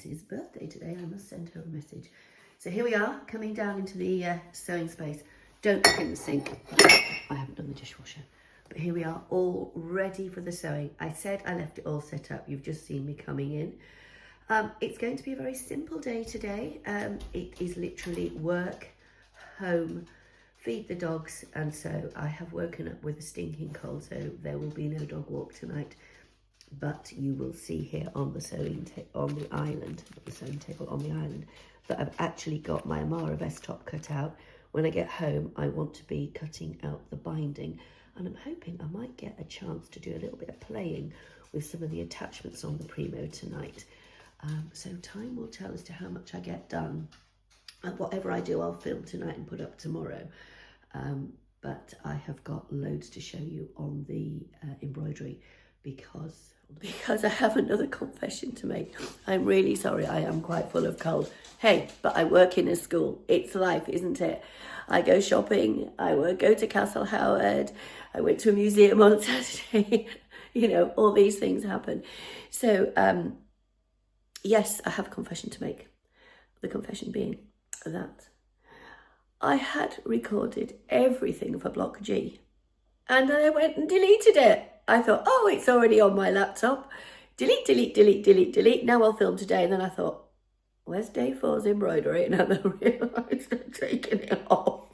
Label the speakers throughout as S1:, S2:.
S1: niece's birthday today. I must send her a message. So here we are, coming down into the sewing space. Don't look in the sink. I haven't done the dishwasher. But here we are, all ready for the sewing. I said I left it all set up. You've just seen me coming in. It's going to be a very simple day today. It is literally work, home, feed the dogs, and so I have woken up with a stinking cold, so there will be no dog walk tonight. But you will see here on the sewing on the island, not the sewing table, on the island, that I've actually got my Amara vest top cut out. When I get home, I want to be cutting out the binding, and I'm hoping I might get a chance to do a little bit of playing with some of the attachments on the Primo tonight. So time will tell as to how much I get done. And whatever I do, I'll film tonight and put up tomorrow. But I have got loads to show you on the embroidery because I have another confession to make. I'm really sorry, I am quite full of cold. Hey, but I work in a school. It's life, isn't it? I go shopping, I go to Castle Howard, I went to a museum on Saturday. You know, all these things happen. So, yes, I have a confession to make. The confession being that I had recorded everything for Block G and then I went and deleted it. I thought, oh, it's already on my laptop. Delete, delete, delete, delete, delete. Now I'll film today. And then I thought, where's day 4's embroidery? And I realised I'd taken it off.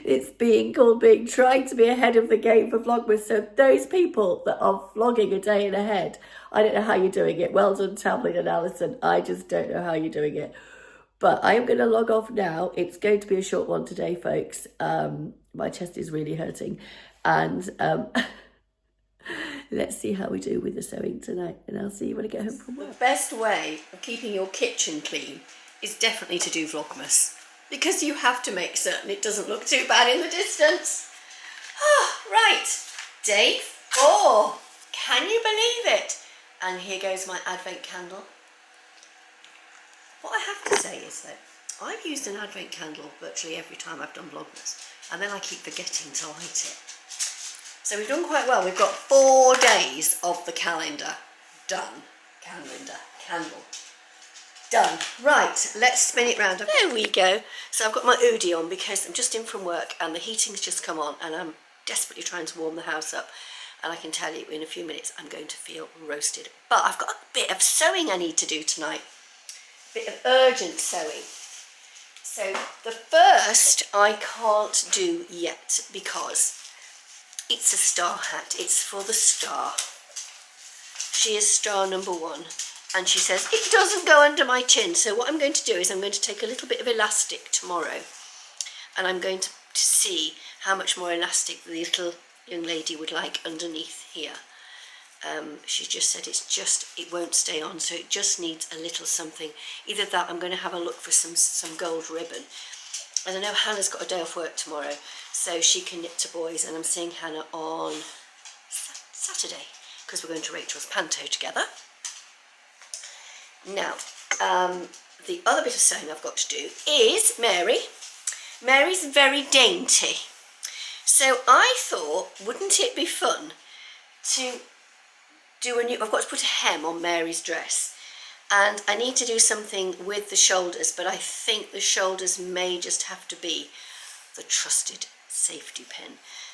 S1: It's being trying to be ahead of the game for Vlogmas. So those people that are vlogging a day and ahead, I don't know how you're doing it. Well done, Tablet and Alison. I just don't know how you're doing it. But I am going to log off now. It's going to be a short one today, folks. My chest is really hurting. And let's see how we do with the sewing tonight. And I'll see you when I get home from work. The best way of keeping your kitchen clean is definitely to do Vlogmas. Because you have to make certain it doesn't look too bad in the distance. Oh, right. Day 4. Can you believe it? And here goes my Advent candle. What I have to say is that I've used an Advent candle virtually every time I've done Vlogmas, and then I keep forgetting to light it. So we've done quite well. We've got 4 days of the calendar done. Candle. Done. Right, let's spin it round. There we go. So I've got my Judi on because I'm just in from work and the heating's just come on and I'm desperately trying to warm the house up. And I can tell you in a few minutes I'm going to feel roasted. But I've got a bit of sewing I need to do tonight. Bit of urgent sewing. So the first I can't do yet because it's a star hat. It's for the star. She is star number 1 and she says it doesn't go under my chin. So what I'm going to do is I'm going to take a little bit of elastic tomorrow and I'm going to see how much more elastic the little young lady would like underneath here. She just said it won't stay on, so it just needs a little something. Either that, I'm going to have a look for some gold ribbon. And I know Hannah's got a day off work tomorrow, so she can knit to boys, and I'm seeing Hannah on Saturday, because we're going to Rachel's Panto together. Now, the other bit of sewing I've got to do is Mary. Mary's very dainty. So I thought, wouldn't it be fun to do I've got to put a hem on Mary's dress, and I need to do something with the shoulders, but I think the shoulders may just have to be the trusted safety pin,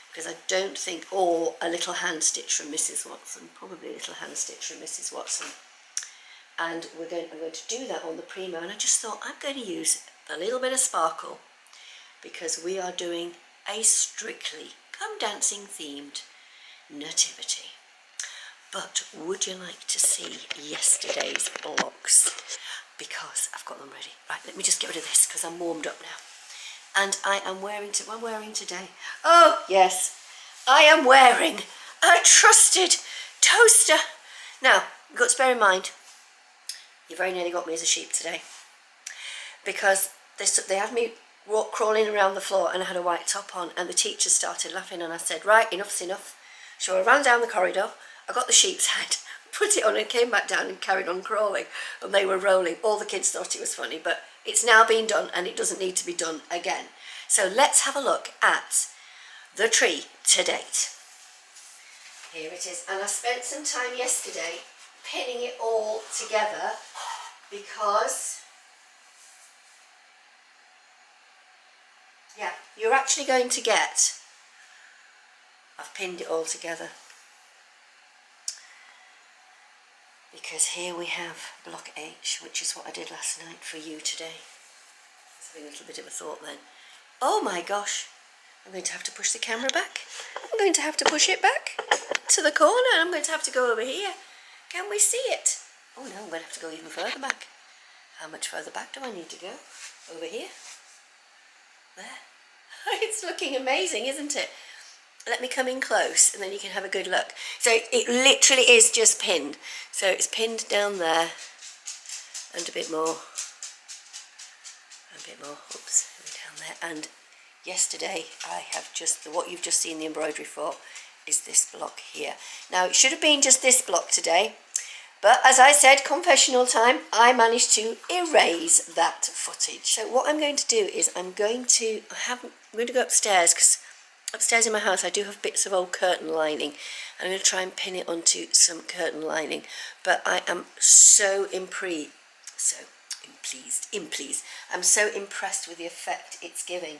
S1: because I don't think, or a little hand stitch from Mrs. Watson, probably a little hand stitch from Mrs. Watson. And I'm going to do that on the Primo, and I just thought I'm going to use a little bit of sparkle because we are doing a strictly come dancing themed nativity. But would you like to see yesterday's blocks? Because I've got them ready. Right, let me just get rid of this because I'm warmed up now. And I am wearing what I'm wearing today. Oh, yes. I am wearing a trusted toaster. Now, you've got to bear in mind, you very nearly got me as a sheep today. Because they had me crawling around the floor and I had a white top on, and the teacher started laughing and I said, right, enough's enough. So I ran down the corridor, I got the sheep's head, put it on and came back down and carried on crawling, and they were rolling. All the kids thought it was funny, but it's now been done and it doesn't need to be done again. So let's have a look at the tree to date. Here it is, and I spent some time yesterday pinning it all together because, yeah, you're actually going to get, I've pinned it all together, because here we have block H, which is what I did last night for you today. It's having a little bit of a thought then. Oh my gosh, I'm going to have to push the camera back. I'm going to have to push it back to the corner. I'm going to have to go over here. Can we see it? Oh no, I'm going to have to go even further back. How much further back do I need to go? Over here? There. It's looking amazing, isn't it? Let me come in close and then you can have a good look. So it literally is just pinned. So it's pinned down there and a bit more. Oops, down there. And yesterday I have just, what you've just seen the embroidery for is this block here. Now it should have been just this block today, but as I said, confessional time, I managed to erase that footage. So what I'm going to do is I'm going to go upstairs, because upstairs in my house I do have bits of old curtain lining. I'm going to try and pin it onto some curtain lining, but I am so I'm so impressed with the effect it's giving.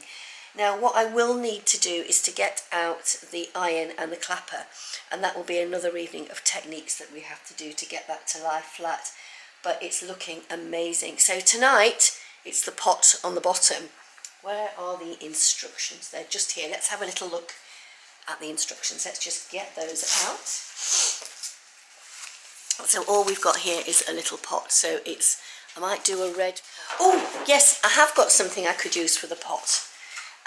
S1: Now what I will need to do is to get out the iron and the clapper, and that will be another evening of techniques that we have to do to get that to lie flat, but it's looking amazing. So tonight it's the pot on the bottom. Where are the instructions? They're just here. Let's have a little look at the instructions. Let's just get those out. So all we've got here is a little pot, so it's, I might do a red. Oh yes, I have got something I could use for the pot.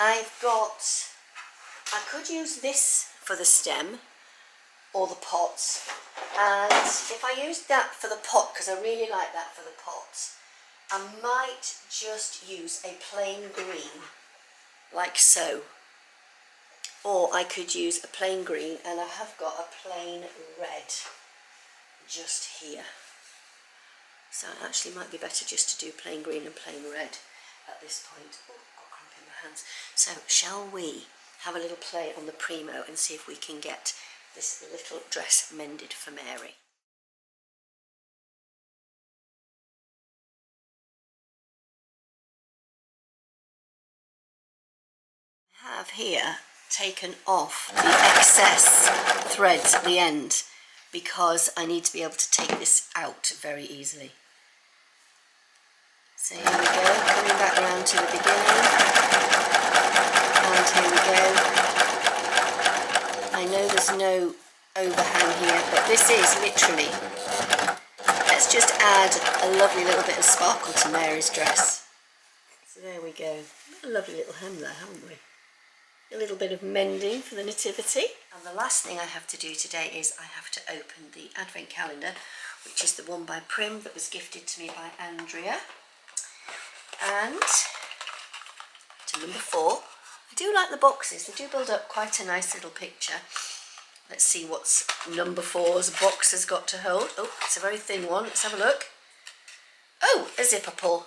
S1: I could use this for the stem or the pot, and if I use that for the pot, because I really like that for the pot, I might just use a plain green like so, or I could use a plain green, and I have got a plain red just here, so it actually might be better just to do plain green and plain red at this point. Oh, got cramp in my hands. So shall we have a little play on the Primo and see if we can get this little dress mended for Mary? I have here taken off the excess threads at the end because I need to be able to take this out very easily. So here we go, coming back around to the beginning, and here we go. I know there's no overhang here, but this is literally, let's just add a lovely little bit of sparkle to Mary's dress. So there we go, a lovely little hem there, haven't we? A little bit of mending for the Nativity. And the last thing I have to do today is I have to open the Advent Calendar, which is the one by Prym that was gifted to me by Andrea. And to number 4. I do like the boxes, they do build up quite a nice little picture. Let's see what's number 4's box has got to hold. Oh, it's a very thin one, let's have a look. Oh, a zipper pull.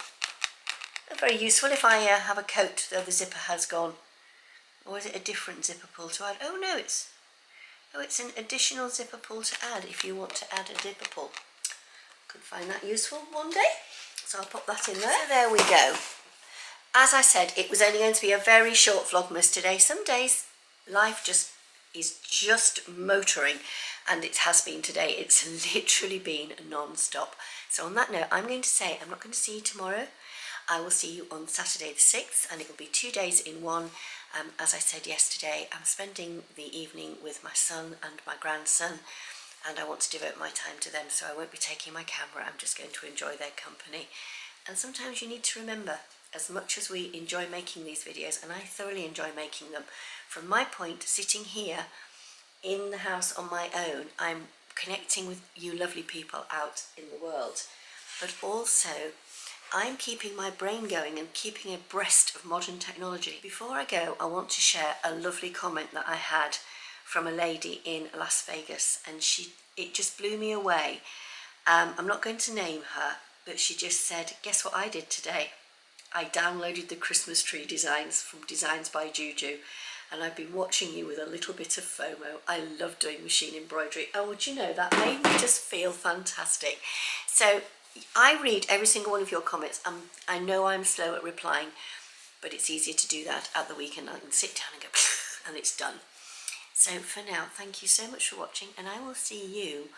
S1: Very useful if I have a coat though the zipper has gone. Or is it a different zipper pull to add? Oh no, it's an additional zipper pull to add if you want to add a zipper pull. Could find that useful one day, so I'll pop that in there. So there we go. As I said, it was only going to be a very short vlogmas today. Some days life is just motoring, and it has been today. It's literally been non-stop. So on that note, I'm going to say I'm not going to see you tomorrow. I will see you on Saturday the 6th, and it will be 2 days in one. As I said yesterday, I'm spending the evening with my son and my grandson, and I want to devote my time to them, so I won't be taking my camera. I'm just going to enjoy their company. And sometimes you need to remember, as much as we enjoy making these videos, and I thoroughly enjoy making them, from my point, sitting here in the house on my own, I'm connecting with you lovely people out in the world, but also I'm keeping my brain going and keeping abreast of modern technology. Before I go, I want to share a lovely comment that I had from a lady in Las Vegas, and it just blew me away. I'm not going to name her, but she just said, guess what I did today? I downloaded the Christmas tree designs from Designs by JuJu, and I've been watching you with a little bit of FOMO. I love doing machine embroidery. Oh, would you know, that made me just feel fantastic. So I read every single one of your comments. I know I'm slow at replying, but it's easier to do that at the weekend. I can sit down and go, and it's done. So for now, thank you so much for watching, and I will see you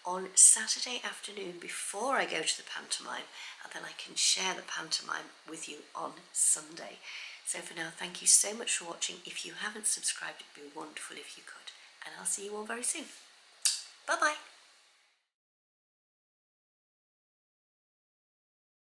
S1: on Saturday afternoon before I go to the pantomime, and then I can share the pantomime with you on Sunday. So for now, thank you so much for watching. If you haven't subscribed, it'd be wonderful if you could, and I'll see you all very soon.